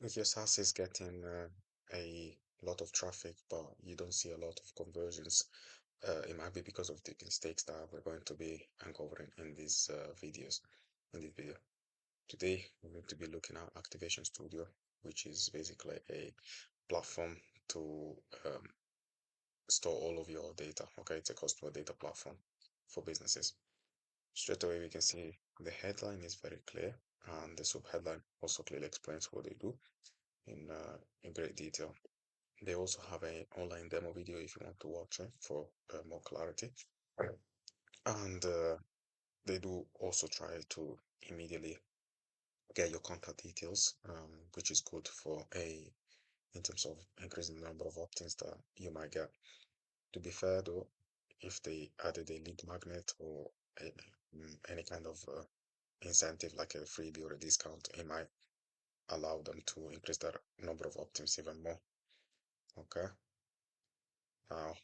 If your SaaS is getting a lot of traffic, but you don't see a lot of conversions, it might be because of the mistakes that we're going to be uncovering in these videos. In this video today, we're going to be looking at Activation Studio, which is basically a platform to store all of your data. Okay, it's a customer data platform for businesses. Straight away, we can see the headline is very clear, and the subheadline also clearly explains what they do in great detail. They also have an online demo video if you want to watch it for more clarity. And they do also try to immediately get your contact details, which is good for in terms of increasing the number of opt-ins that you might get. To be fair though, if they added a lead magnet or a, any kind of incentive like a freebie or a discount, it might allow them to increase their number of opt-ins even more. Okay. Now,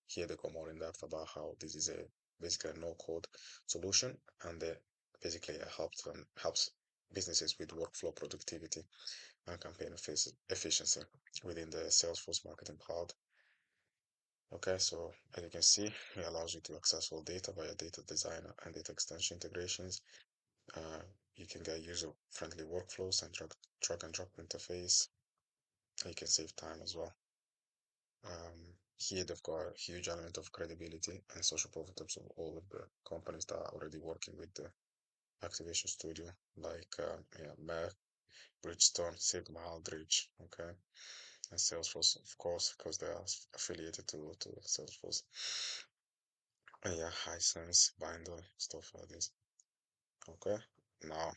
here they go more in depth about how this is a basically a no-code solution, and it basically helps businesses with workflow productivity and campaign efficiency within the Salesforce Marketing Cloud. Okay, so as you can see, it allows you to access all data via data designer and data extension integrations. You can get user-friendly workflows and drag and drop interface. You can save time as well. Here they've got a huge element of credibility and social proof in terms of all of the companies that are already working with the Activation Studio, like yeah, Merck, Bridgestone, Sigma, Aldrich, okay, and Salesforce, of course, because they are affiliated to Salesforce. And yeah, Hisense, Binder, stuff like this. Okay, now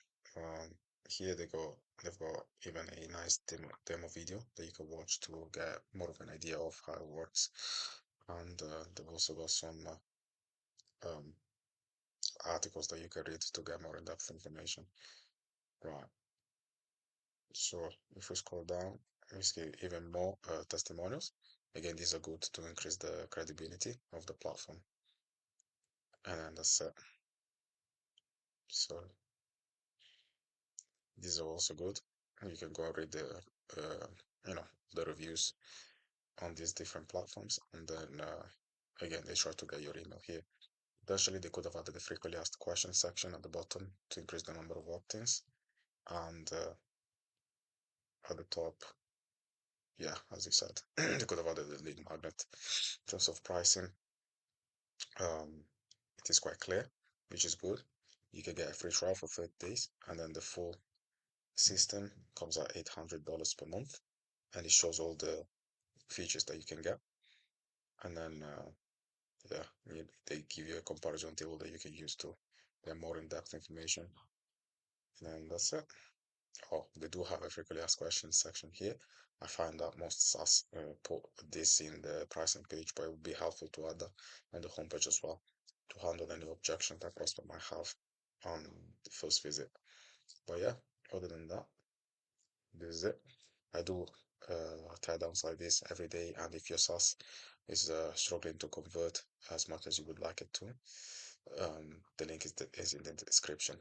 here they've got even a nice demo video that you can watch to get more of an idea of how it works. And they've also got some um, articles that you can read to get more in-depth information. Right. So if we scroll down, we see even more testimonials. Again, these are good to increase the credibility of the platform. And then that's it. So these are also good. You can go and read uh, you know, the reviews on these different platforms, and then again, they try to get your email here. Potentially, they could have added a frequently asked questions section at the bottom to increase the number of opt-ins, and at the top, yeah, as you said, they could have added a lead magnet. In terms of pricing, um, it is quite clear, which is good. You can get a free trial for 30 days, and then the full system comes at $800 per month, and it shows all the features that you can get. And then, yeah, they give you a comparison table that you can use to get more in-depth information. And that's it. Oh, they do have a frequently asked questions section here. I find that most SaaS put this in the pricing page, but it would be helpful to add that on the homepage as well to handle any objection that customer might have on the first visit. But yeah, other than that, this is it. I do teardowns like this every day, and if your SaaS is struggling to convert as much as you would like it to, the link is in the description.